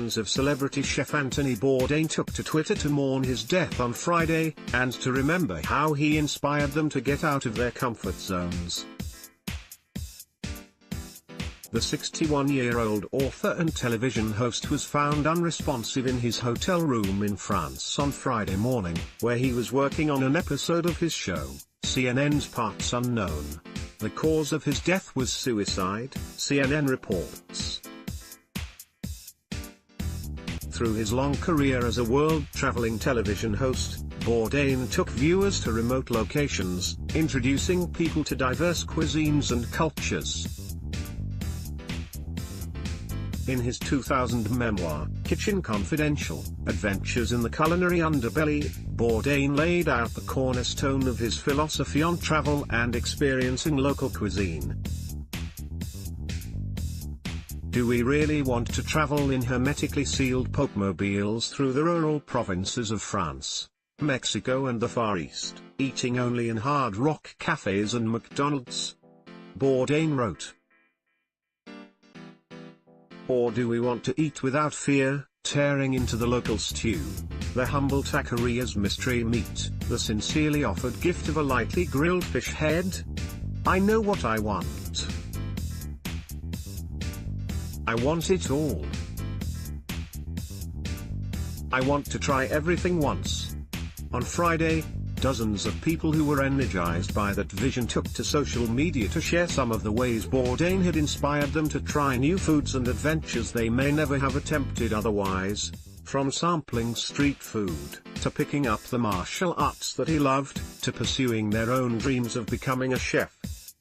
fans of celebrity chef Anthony Bourdain took to Twitter to mourn his death on Friday, and to remember how he inspired them to get out of their comfort zones. The 61-year-old author and television host was found unresponsive in his hotel room in France on Friday morning, where he was working on an episode of his show, CNN's Parts Unknown. The cause of his death was suicide, CNN reports. Through his long career as a world-traveling television host, Bourdain took viewers to remote locations, introducing people to diverse cuisines and cultures. In his 2000 memoir, Kitchen Confidential: Adventures in the Culinary Underbelly, Bourdain laid out the cornerstone of his philosophy on travel and experiencing local cuisine. Do we really want to travel in hermetically sealed pokemobiles through the rural provinces of France, Mexico and the Far East, eating only in hard rock cafes and McDonald's? Bourdain wrote. Or do we want to eat without fear, tearing into the local stew, the humble taqueria's mystery meat, the sincerely offered gift of a lightly grilled fish head? I know what I want. I want it all. I want to try everything once. On Friday, dozens of people who were energized by that vision took to social media to share some of the ways Bourdain had inspired them to try new foods and adventures they may never have attempted otherwise, from sampling street food, to picking up the martial arts that he loved, to pursuing their own dreams of becoming a chef.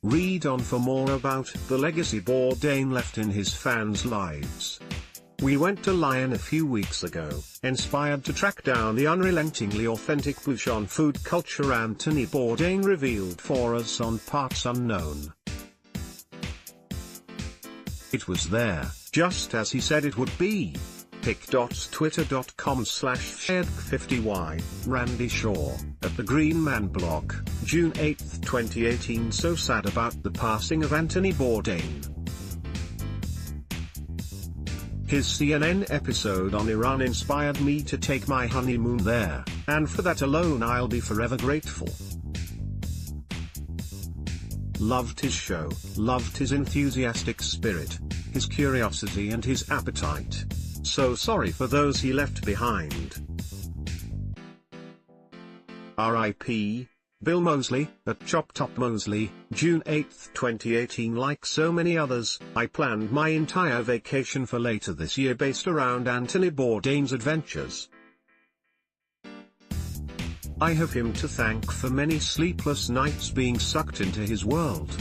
Read on for more about the legacy Bourdain left in his fans' lives. We went to Lyon a few weeks ago, inspired to track down the unrelentingly authentic Bouchon food culture Anthony Bourdain revealed for us on Parts Unknown. It was there, just as he said it would be. pic.twitter.com/shared50y, Randy Shaw, at the Green Man blog, June 8, 2018. So sad about the passing of Anthony Bourdain. His CNN episode on Iran inspired me to take my honeymoon there, and for that alone I'll be forever grateful. Loved his show, loved his enthusiastic spirit, his curiosity and his appetite. So sorry for those he left behind. R.I.P. Bill Moseley, at Chop Top Moseley, June 8, 2018. Like so many others, I planned my entire vacation for later this year based around Anthony Bourdain's adventures. I have him to thank for many sleepless nights being sucked into his world.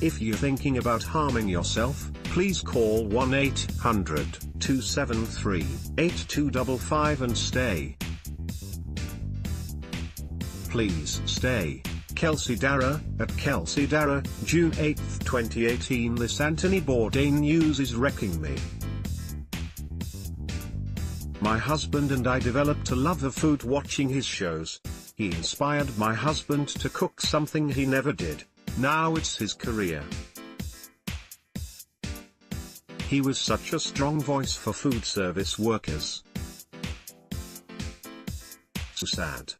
If you're thinking about harming yourself, please call 1-800-273-8255 and stay. Please stay. Kelsey Dara, at Kelsey Dara, June 8, 2018. This Anthony Bourdain news is wrecking me. My husband and I developed a love of food watching his shows. He inspired my husband to cook something he never did. Now it's his career. He was such a strong voice for food service workers. So sad.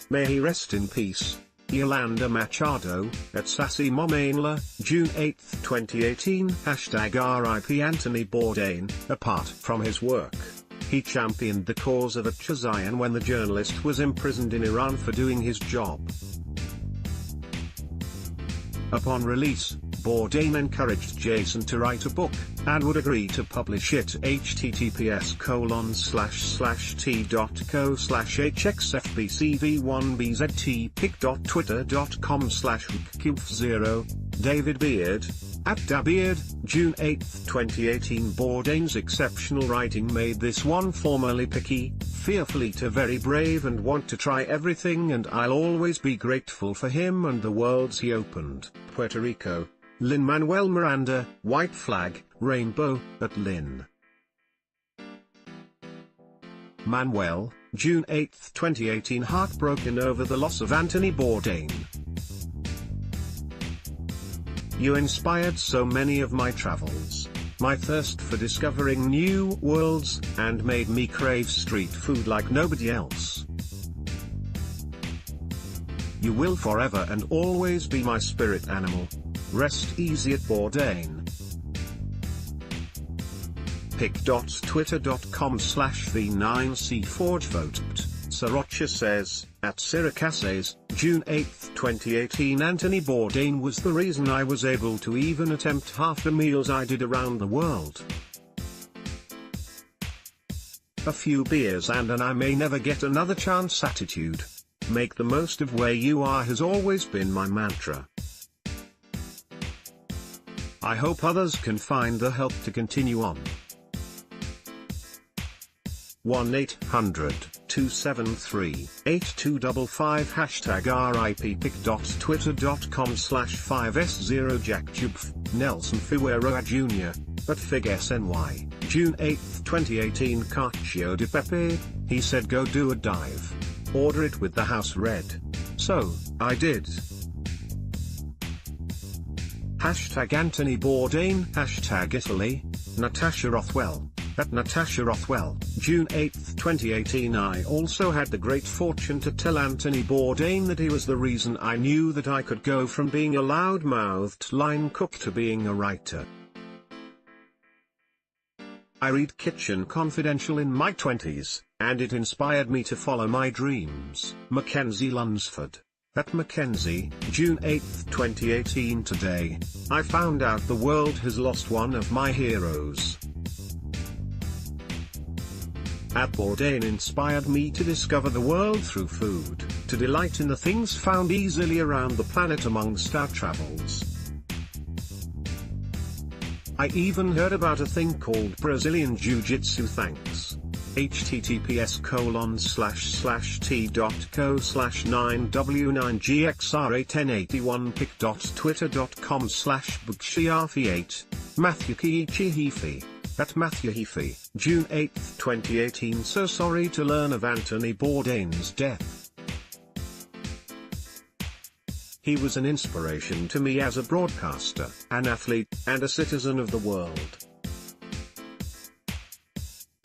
May he rest in peace. Yolanda Machado, at Sassy Momainla, June 8, 2018. #RIP Anthony Bourdain. Apart from his work, he championed the cause of Zion when the journalist was imprisoned in Iran for doing his job. Upon release, Bourdain encouraged Jason to write a book, and would agree to publish it. https://t.co/hxfbcv1bzt pic.twitter.com/wcube0, David Beard, at Dabeard, June 8, 2018. Bourdain's exceptional writing made this one formerly picky, fearfully to very brave and want to try everything, and I'll always be grateful for him and the worlds he opened. Puerto Rico, Lin-Manuel Miranda, White Flag, Rainbow, at Lin. Manuel, June 8, 2018. Heartbroken over the loss of Anthony Bourdain. You inspired so many of my travels. my thirst for discovering new worlds, and made me crave street food like nobody else. You will forever and always be my spirit animal. Rest easy at Bourdain. pic.twitter.com/v9cforgevote. Sriracha says, at Syracuse, June 8, 2018. Anthony Bourdain was the reason I was able to even attempt half the meals I did around the world. A few beers and I may never get another chance attitude. Make the most of where you are has always been my mantra. I hope others can find the help to continue on. 1-800-273-8255 #RIP pic.twitter.com/5s0jacktube Nelson Figueroa Jr. at FigSNY, June 8, 2018. Cacio de Pepe, he said go do a dive. Order it with the house red. So, I did. #Anthony Bourdain, #Italy, Natasha Rothwell. At Natasha Rothwell, June 8, 2018. I also had the great fortune to tell Anthony Bourdain that he was the reason I knew that I could go from being a loud-mouthed line cook to being a writer. I read Kitchen Confidential in my 20s, and it inspired me to follow my dreams. Mackenzie Lunsford. At Mackenzie, June 8, 2018. Today, I found out the world has lost one of my heroes. At Bourdain inspired me to discover the world through food, to delight in the things found easily around the planet amongst our travels. I even heard about a thing called Brazilian Jiu-Jitsu. Thanks. https://t.co/9w9gxr1081 pic.twitter.com/bookshiafi8, Matthew Kiichi. At Matthew Heafy, June 8, 2018. So sorry to learn of Anthony Bourdain's death. He was an inspiration to me as a broadcaster, an athlete, and a citizen of the world.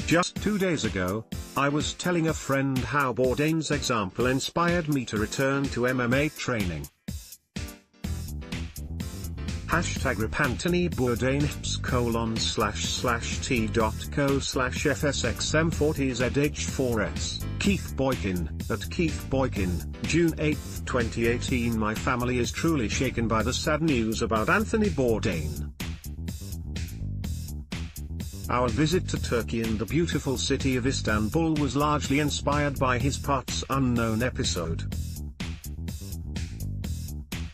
Just 2 days ago, I was telling a friend how Bourdain's example inspired me to return to MMA training. #RipAnthony Bourdain /t.co/fsxm40zh4s. Keith Boykin, at Keith Boykin, June 8, 2018. My family is truly shaken by the sad news about Anthony Bourdain. Our visit to Turkey and the beautiful city of Istanbul was largely inspired by his Parts Unknown episode.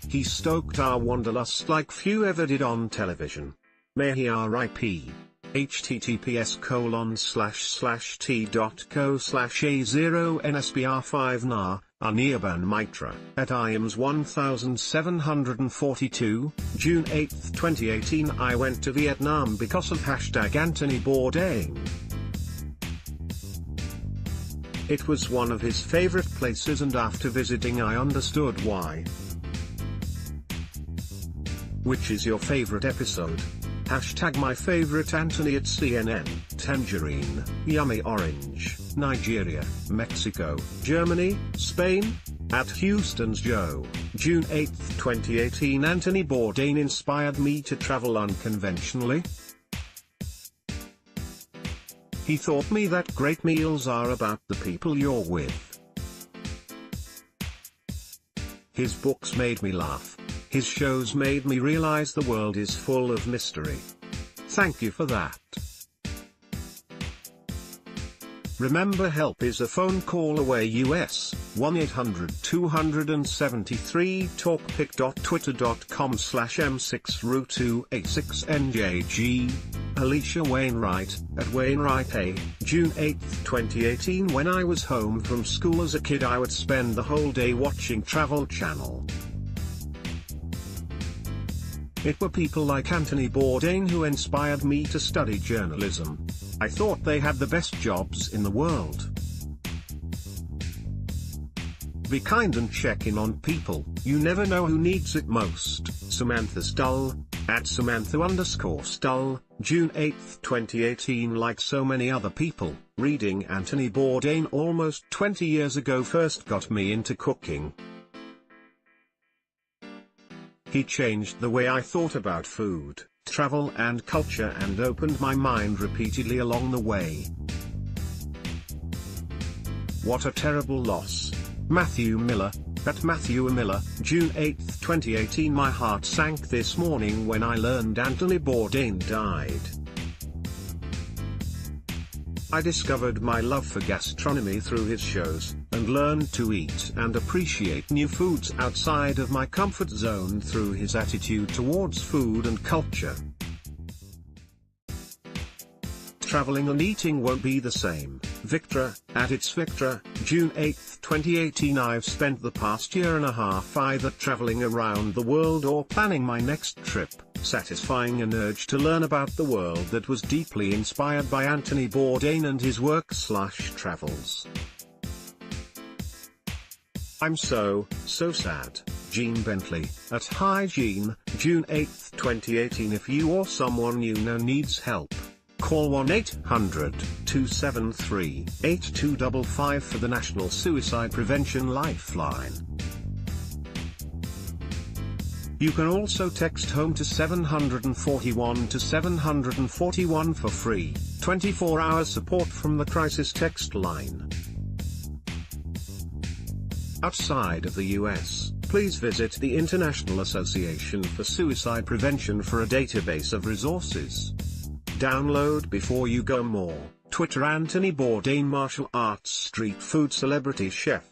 He stoked our wanderlust like few ever did on television. May he RIP. https://t.co/a0nsbr5nar, Anirban Mitra, at IAMS 1742, June 8, 2018. I went to Vietnam because of #Anthony Bourdain. It was one of his favorite places, and after visiting I understood why. Which is your favorite episode? #my favorite Anthony at CNN, Tangerine, Yummy Orange, Nigeria, Mexico, Germany, Spain? At Houston's Joe, June 8, 2018. Anthony Bourdain inspired me to travel unconventionally. He taught me that great meals are about the people you're with. His books made me laugh. His shows made me realize the world is full of mystery. Thank you for that. Remember, help is a phone call away. US 1-800-273-TALK. pic.twitter.com/m6ru2a6njg. Alicia Wainwright, at Wainwright A, June 8, 2018. When I was home from school as a kid, I would spend the whole day watching Travel Channel. It were people like Anthony Bourdain who inspired me to study journalism. I thought they had the best jobs in the world. Be kind and check in on people, you never know who needs it most. Samantha Stull, At Samantha_Stull, June 8, 2018. Like so many other people, reading Anthony Bourdain almost 20 years ago first got me into cooking. He changed the way I thought about food, travel and culture, and opened my mind repeatedly along the way. What a terrible loss. Matthew Miller. At Matthew Miller, June 8, 2018. My heart sank this morning when I learned Anthony Bourdain died. I discovered my love for gastronomy through his shows, and learned to eat and appreciate new foods outside of my comfort zone through his attitude towards food and culture. Traveling and eating won't be the same. Victra, at It's Victra, June 8, 2018. I've spent the past year and a half either traveling around the world or planning my next trip, satisfying an urge to learn about the world that was deeply inspired by Anthony Bourdain and his work/travels. I'm so sad. Jean Bentley, at Hi Jean, June 8, 2018. If you or someone you know needs help, call 1-800-273-8255 for the National Suicide Prevention Lifeline. You can also text HOME to 741 to 741 for free, 24-hour support from the crisis text line. Outside of the US, please visit the International Association for Suicide Prevention for a database of resources. Download before you go more. Twitter Anthony Bourdain, martial arts street food celebrity chef.